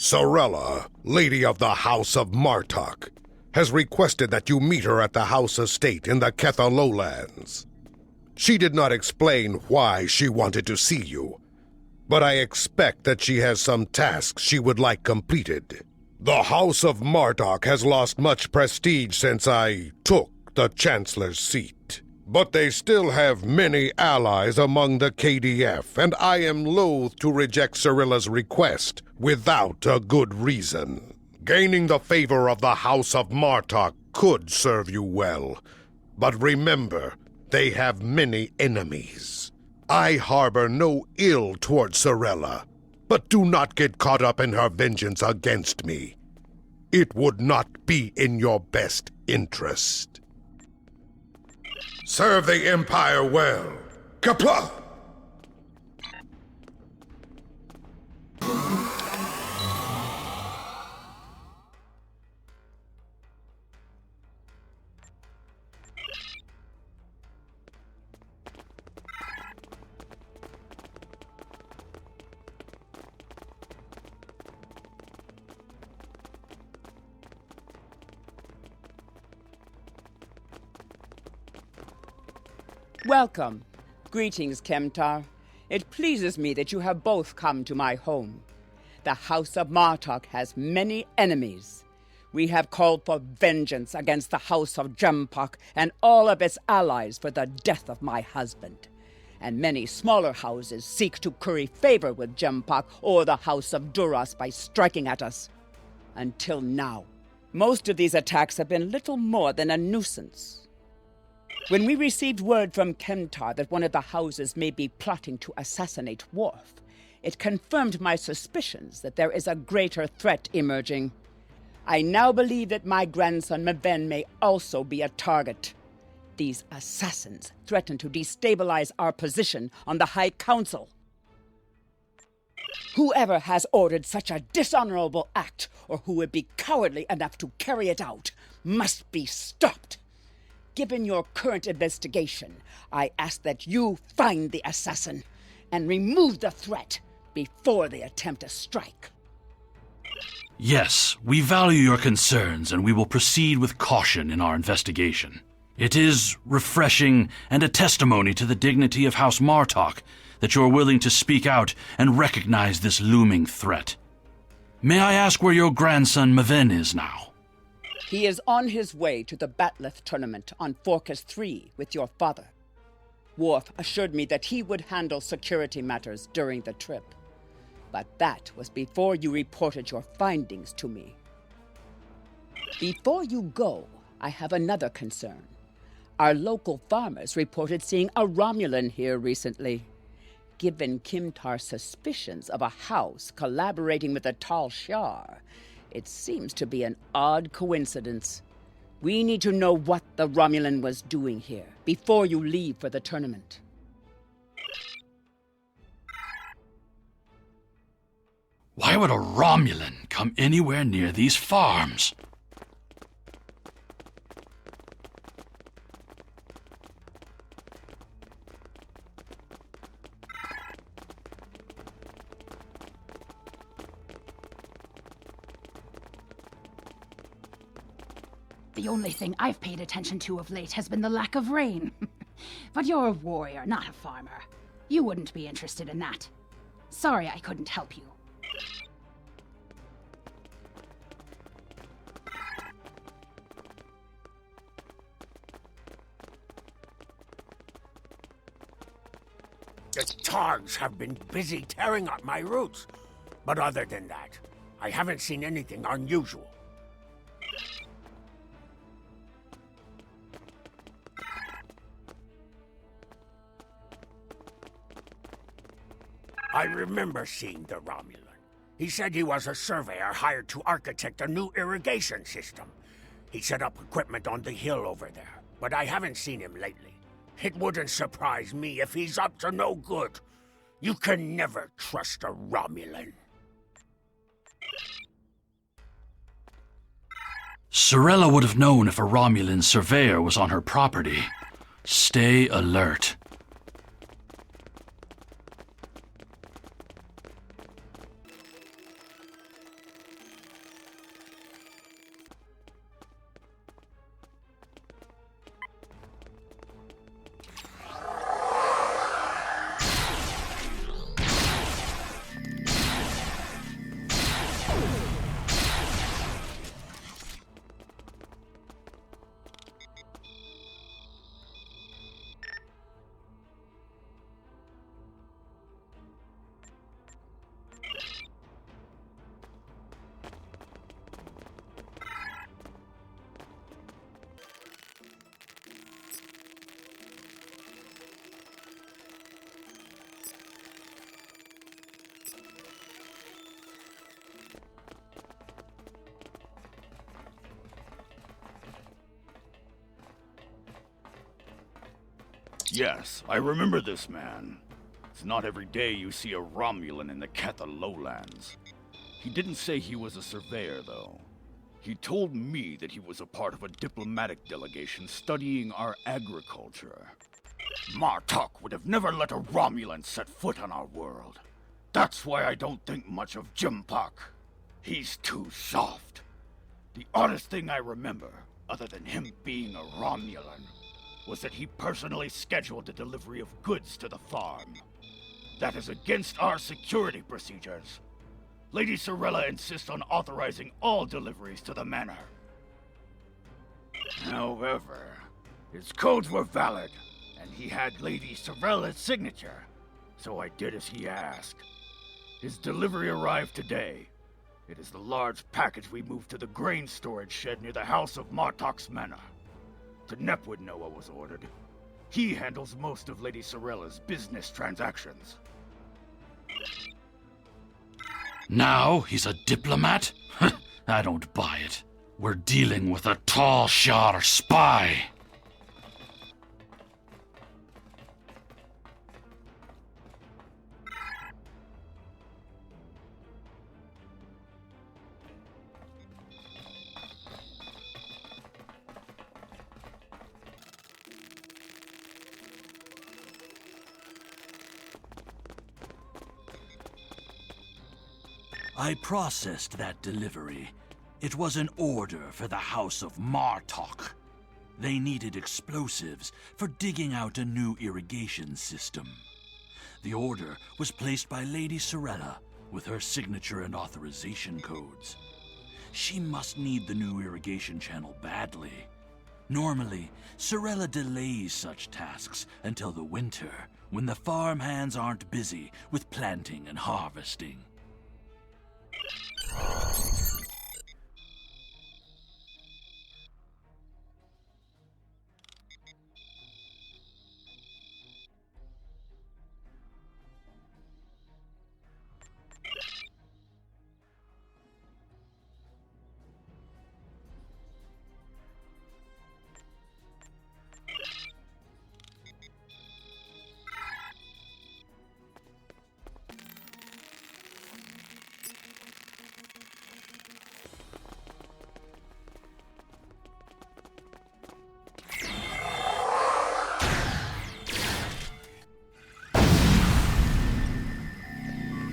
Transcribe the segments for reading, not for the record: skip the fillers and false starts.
Sorella, Lady of the House of Martok, has requested that you meet her at the house estate in the Ketha lowlands. She did not explain why she wanted to see you, but I expect that she has some tasks she would like completed. The House of Martok has lost much prestige since I took the Chancellor's seat, but they still have many allies among the KDF, and I am loath to reject Sorella's request without a good reason. Gaining the favor of the House of Martok could serve you well, but remember, they have many enemies. I harbor no ill towards Sorella, but do not get caught up in her vengeance against me. It would not be in your best interest. Serve the Empire well. Kapla! Welcome. Greetings, Kemtar. It pleases me that you have both come to my home. The House of Martok has many enemies. We have called for vengeance against the House of Jempok and all of its allies for the death of my husband. And many smaller houses seek to curry favor with Jempok or the House of Duras by striking at us. Until now, most of these attacks have been little more than a nuisance. When we received word from Kemtar that one of the houses may be plotting to assassinate Worf, it confirmed my suspicions that there is a greater threat emerging. I now believe that my grandson Maven may also be a target. These assassins threaten to destabilize our position on the High Council. Whoever has ordered such a dishonorable act, or who would be cowardly enough to carry it out, must be stopped. Given your current investigation, I ask that you find the assassin and remove the threat before they attempt a strike. Yes, we value your concerns and we will proceed with caution in our investigation. It is refreshing and a testimony to the dignity of House Martok that you are willing to speak out and recognize this looming threat. May I ask where your grandson Maven is now? He is on his way to the Batleth tournament on Forcas 3 with your father. Worf assured me that he would handle security matters during the trip. But that was before you reported your findings to me. Before you go, I have another concern. Our local farmers reported seeing a Romulan here recently. Given Kimtar's suspicions of a house collaborating with the Tal Shiar, it seems to be an odd coincidence. We need to know what the Romulan was doing here before you leave for the tournament. Why would a Romulan come anywhere near these farms? The only thing I've paid attention to of late has been the lack of rain. But you're a warrior, not a farmer. You wouldn't be interested in that. Sorry I couldn't help you. The Targs have been busy tearing up my roots. But other than that, I haven't seen anything unusual. I remember seeing the Romulan. He said he was a surveyor hired to architect a new irrigation system. He set up equipment on the hill over there, but I haven't seen him lately. It wouldn't surprise me if he's up to no good. You can never trust a Romulan. Sorella would have known if a Romulan surveyor was on her property. Stay alert. Yes, I remember this man. It's not every day you see a Romulan in the Ketha lowlands. He didn't say he was a surveyor, though. He told me that he was a part of a diplomatic delegation studying our agriculture. Martok would have never let a Romulan set foot on our world. That's why I don't think much of Jimpak. He's too soft. The oddest thing I remember, other than him being a Romulan, was that he personally scheduled the delivery of goods to the farm. That is against our security procedures. Lady Sorella insists on authorizing all deliveries to the manor. However, his codes were valid, and he had Lady Sorella's signature, so I did as he asked. His delivery arrived today. It is the large package we moved to the grain storage shed near the House of Martok's manor. Tenep would know what was ordered. He handles most of Lady Sorella's business transactions. Now he's a diplomat? I don't buy it. We're dealing with a tall Shar spy. I processed that delivery. It was an order for the House of Martok. They needed explosives for digging out a new irrigation system. The order was placed by Lady Sorella with her signature and authorization codes. She must need the new irrigation channel badly. Normally, Sorella delays such tasks until the winter, when the farm hands aren't busy with planting and harvesting.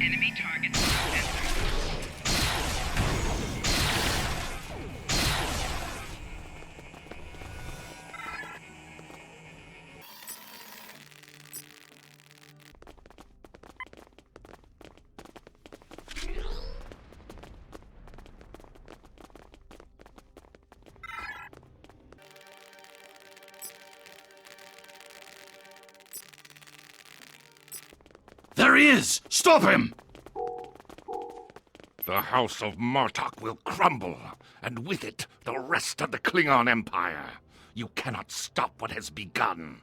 Enemy targets censored. There he is! Stop him! The House of Martok will crumble, and with it, the rest of the Klingon Empire. You cannot stop what has begun.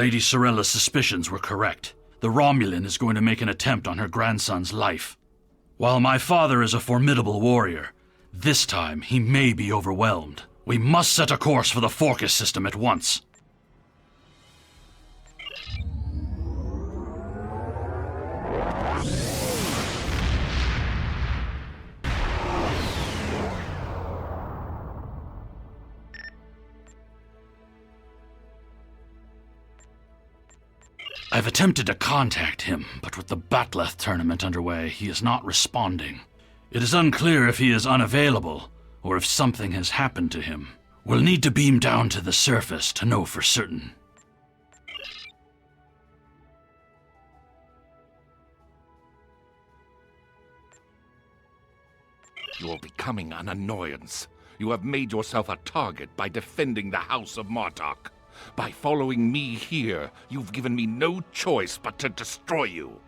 Lady Sorella's suspicions were correct. The Romulan is going to make an attempt on her grandson's life. While my father is a formidable warrior, this time he may be overwhelmed. We must set a course for the Forcus system at once. I've attempted to contact him, but with the Batleth tournament underway, he is not responding. It is unclear if he is unavailable, or if something has happened to him. We'll need to beam down to the surface to know for certain. You're becoming an annoyance. You have made yourself a target by defending the House of Martok. By following me here, you've given me no choice but to destroy you.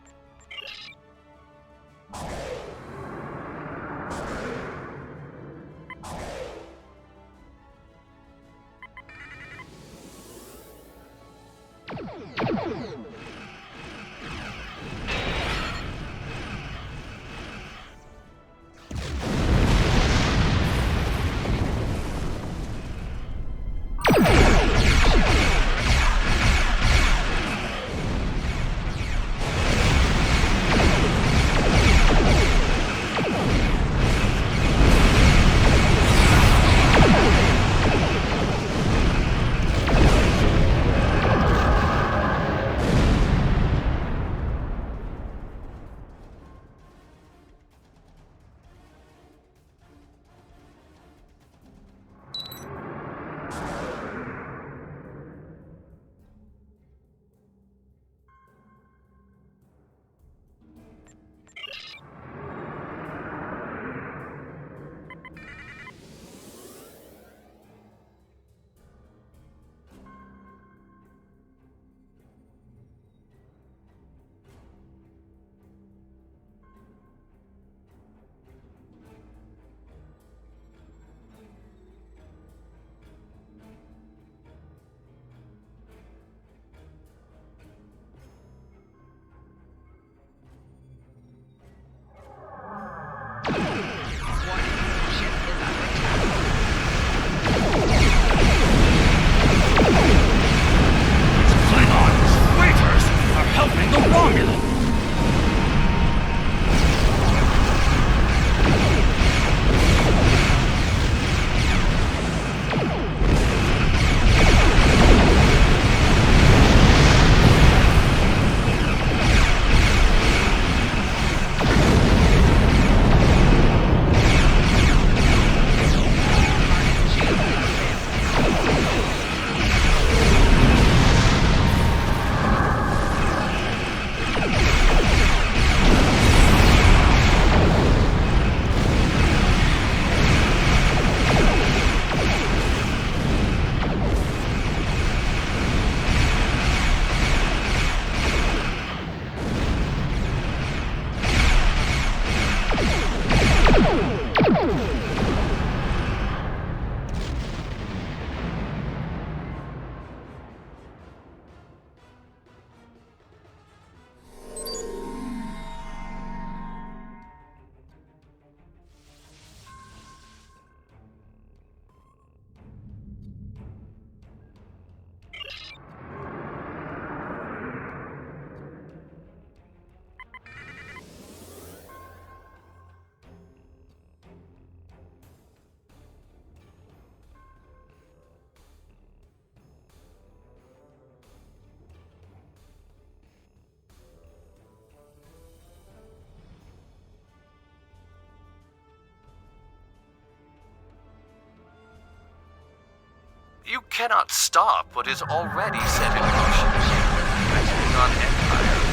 You cannot stop what is already set in motion. Not Empire.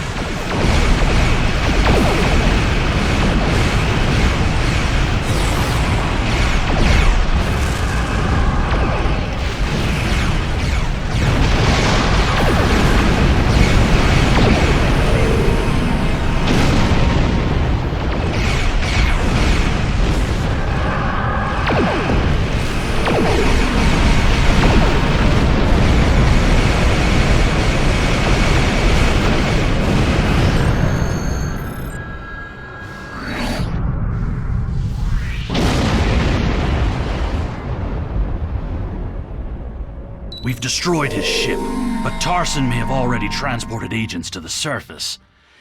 We've destroyed his ship, but Tarson may have already transported agents to the surface.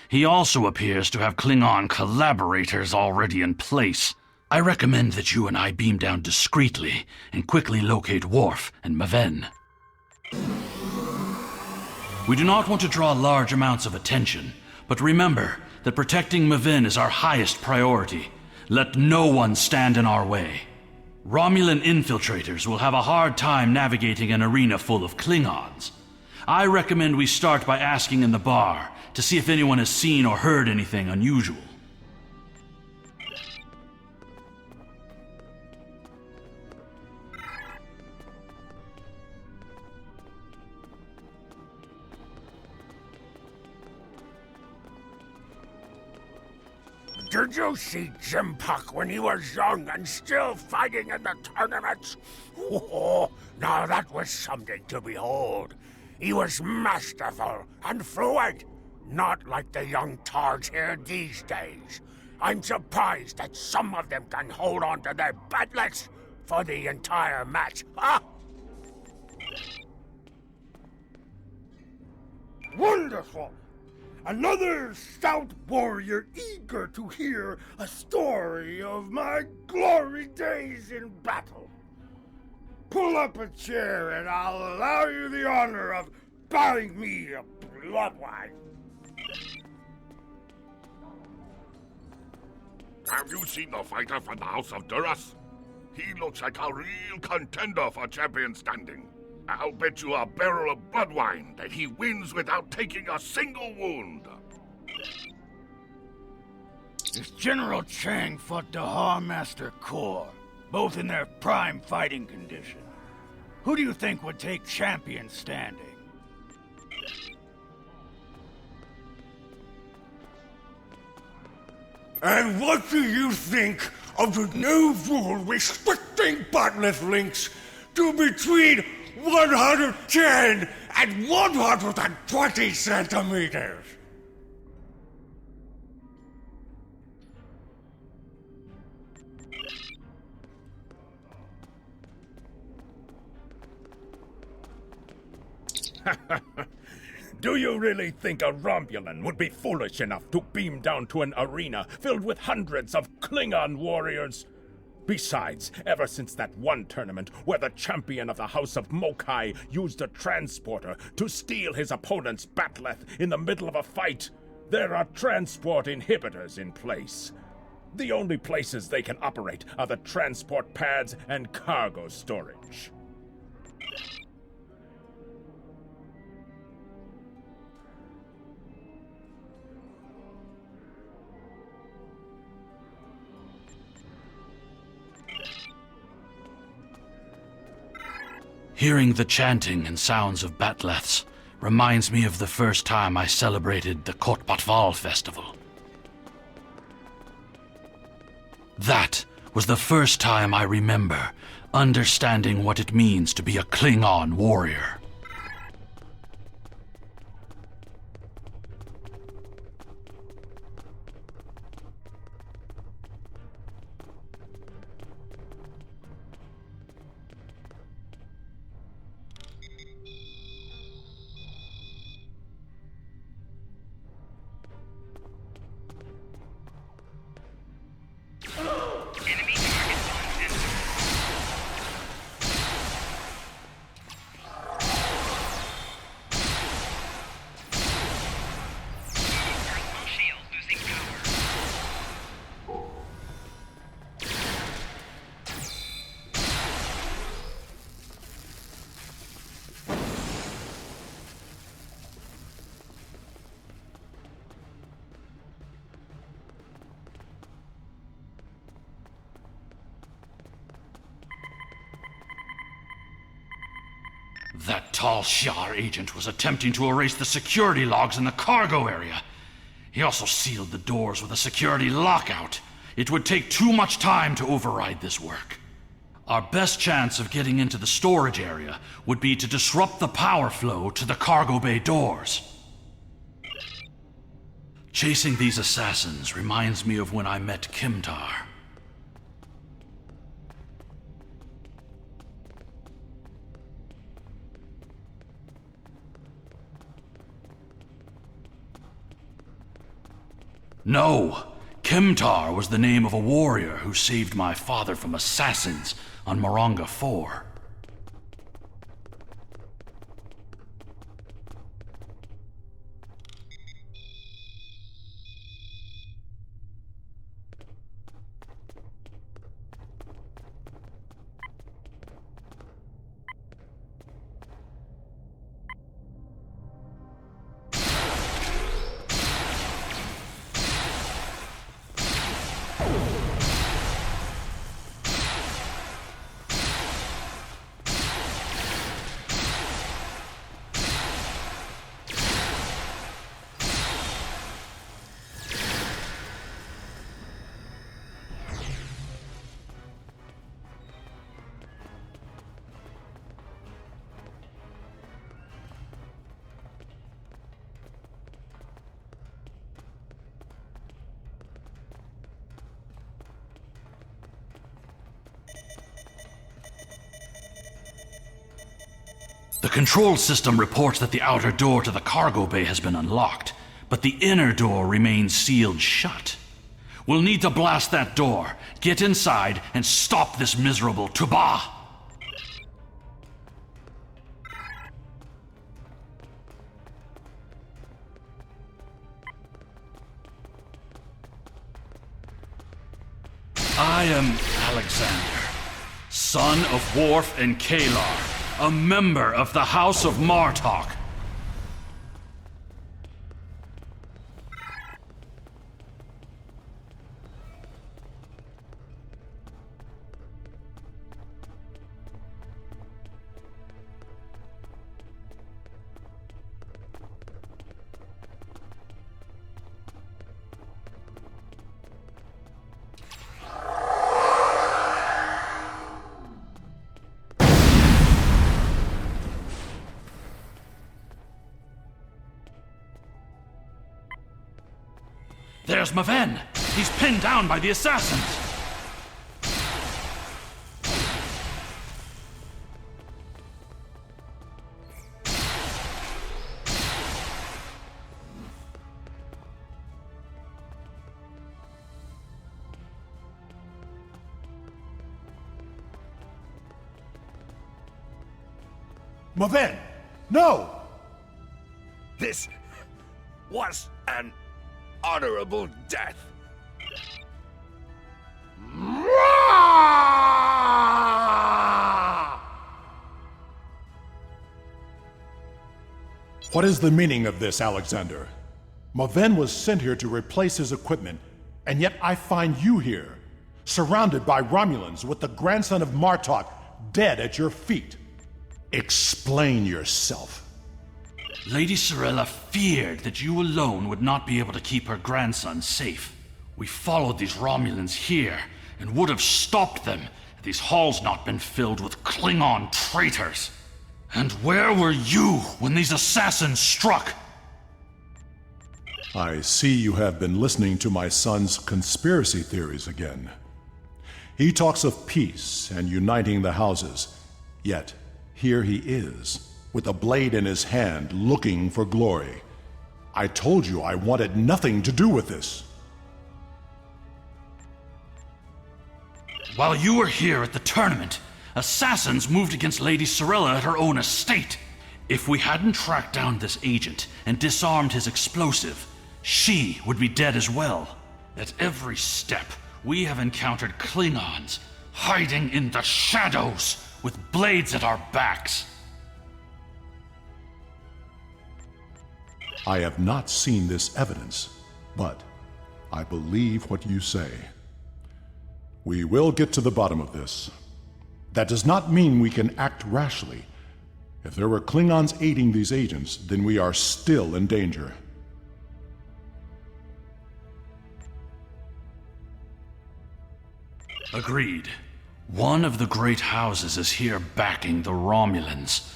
He also appears to have Klingon collaborators already in place. I recommend that you and I beam down discreetly and quickly locate Worf and Maven. We do not want to draw large amounts of attention, but remember that protecting Maven is our highest priority. Let no one stand in our way. Romulan infiltrators will have a hard time navigating an arena full of Klingons. I recommend we start by asking in the bar to see if anyone has seen or heard anything unusual. Did you see Jim Puck when he was young and still fighting in the tournaments? Oh, now that was something to behold. He was masterful and fluent, not like the young tards here these days. I'm surprised that some of them can hold on to their batlets for the entire match. Huh? Wonderful! Another stout warrior eager to hear a story of my glory days in battle. Pull up a chair and I'll allow you the honor of buying me a blood wine. Have you seen the fighter from the House of Duras? He looks like a real contender for champion standing. I'll bet you a barrel of blood wine that he wins without taking a single wound. If General Chang fought the Harmaster Corps, both in their prime fighting condition, who do you think would take champion standing? And what do you think of the new rule restricting botnet links to between 110 and 120 centimeters? Do you really think a Romulan would be foolish enough to beam down to an arena filled with hundreds of Klingon warriors? Besides, ever since that one tournament where the champion of the House of Mokai used a transporter to steal his opponent's bat'leth in the middle of a fight, there are transport inhibitors in place. The only places they can operate are the transport pads and cargo storage. Hearing the chanting and sounds of batleths reminds me of the first time I celebrated the Kot Patval festival. That was the first time I remember understanding what it means to be a Klingon warrior. Enemy targets on center. Personal shield losing power. That tall Shi'ar agent was attempting to erase the security logs in the cargo area. He also sealed the doors with a security lockout. It would take too much time to override this work. Our best chance of getting into the storage area would be to disrupt the power flow to the cargo bay doors. Chasing these assassins reminds me of when I met Kimtar. No. Kemtar was the name of a warrior who saved my father from assassins on Moronga 4. The control system reports that the outer door to the cargo bay has been unlocked, but the inner door remains sealed shut. We'll need to blast that door, get inside, and stop this miserable Tuba! I am Alexander, son of Worf and Kalar, a member of the House of Martok. There's Maven! He's pinned down by the assassins! Maven! No! This was an honorable death. What is the meaning of this, Alexander? Maven was sent here to replace his equipment, and yet I find you here, surrounded by Romulans with the grandson of Martok dead at your feet. Explain yourself. Lady Sorella feared that you alone would not be able to keep her grandson safe. We followed these Romulans here and would have stopped them had these halls not been filled with Klingon traitors. And where were you when these assassins struck? I see you have been listening to my son's conspiracy theories again. He talks of peace and uniting the houses, yet here he is, with a blade in his hand, looking for glory. I told you I wanted nothing to do with this. While you were here at the tournament, assassins moved against Lady Sorella at her own estate. If we hadn't tracked down this agent and disarmed his explosive, she would be dead as well. At every step, we have encountered Klingons, hiding in the shadows, with blades at our backs. I have not seen this evidence, but I believe what you say. We will get to the bottom of this. That does not mean we can act rashly. If there were Klingons aiding these agents, then we are still in danger. Agreed. One of the great houses is here backing the Romulans,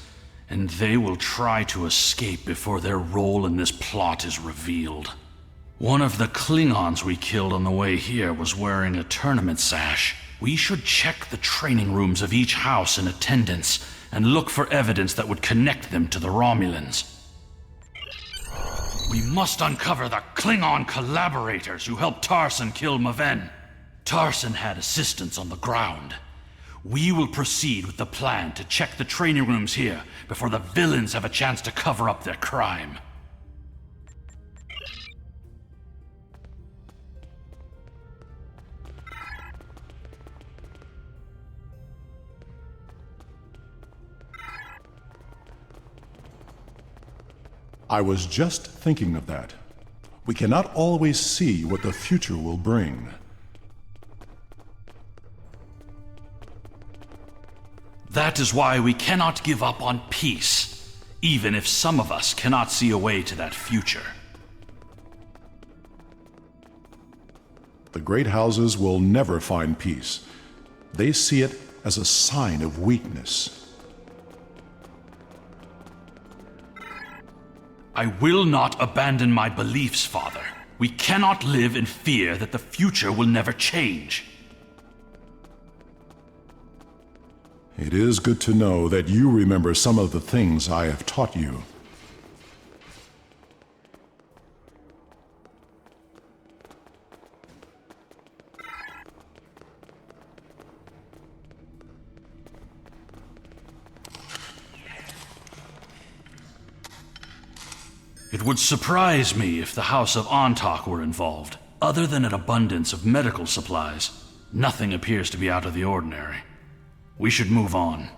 and they will try to escape before their role in this plot is revealed. One of the Klingons we killed on the way here was wearing a tournament sash. We should check the training rooms of each house in attendance and look for evidence that would connect them to the Romulans. We must uncover the Klingon collaborators who helped Tarson kill Maven. Tarson had assistants on the ground. We will proceed with the plan to check the training rooms here before the villains have a chance to cover up their crime. I was just thinking of that. We cannot always see what the future will bring. That is why we cannot give up on peace, even if some of us cannot see a way to that future. The great houses will never find peace. They see it as a sign of weakness. I will not abandon my beliefs, Father. We cannot live in fear that the future will never change. It is good to know that you remember some of the things I have taught you. It would surprise me if the House of Antak were involved. Other than an abundance of medical supplies, nothing appears to be out of the ordinary. We should move on.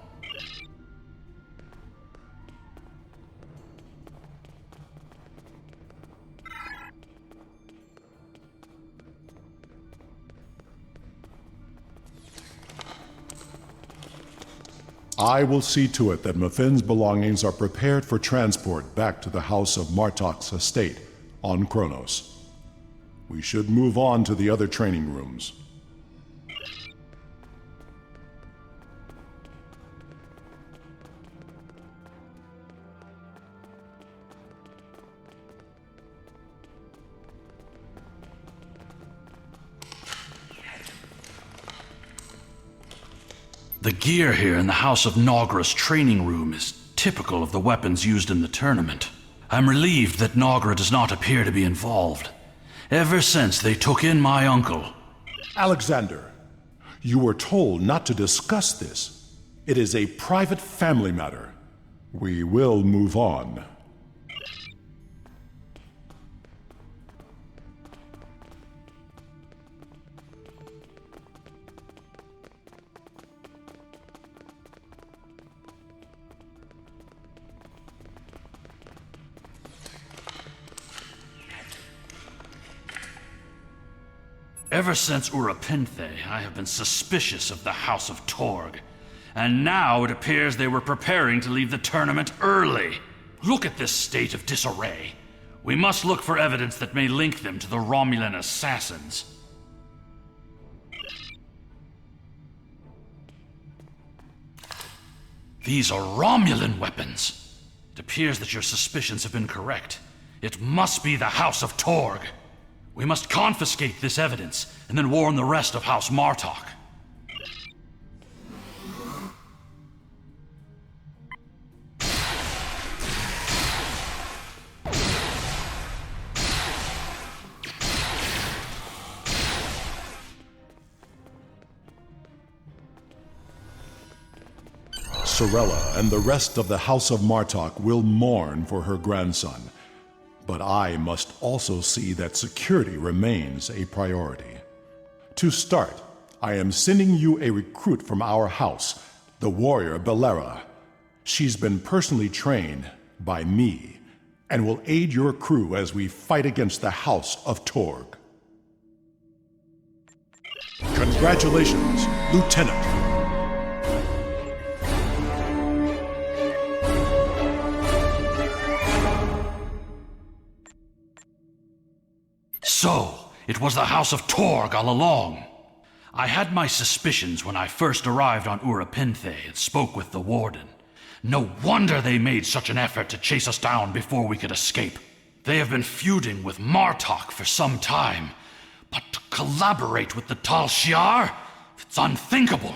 I will see to it that Muffin's belongings are prepared for transport back to the House of Martok's estate on Kronos. We should move on to the other training rooms. The gear here in the House of Nogra's training room is typical of the weapons used in the tournament. I'm relieved that Nogra does not appear to be involved. Ever since they took in my uncle... Alexander, you were told not to discuss this. It is a private family matter. We will move on. Ever since Urapinthe, I have been suspicious of the House of Torg. And now it appears they were preparing to leave the tournament early. Look at this state of disarray. We must look for evidence that may link them to the Romulan assassins. These are Romulan weapons. It appears that your suspicions have been correct. It must be the House of Torg. We must confiscate this evidence and then warn the rest of House Martok. Sorella and the rest of the House of Martok will mourn for her grandson. But I must also see that security remains a priority. To start, I am sending you a recruit from our house, the warrior Belera. She's been personally trained by me and will aid your crew as we fight against the House of Torg. Congratulations, Lieutenant. So, it was the House of Torg all along. I had my suspicions when I first arrived on Urapinthe and spoke with the Warden. No wonder they made such an effort to chase us down before we could escape. They have been feuding with Martok for some time, but to collaborate with the Tal Shiar? It's unthinkable.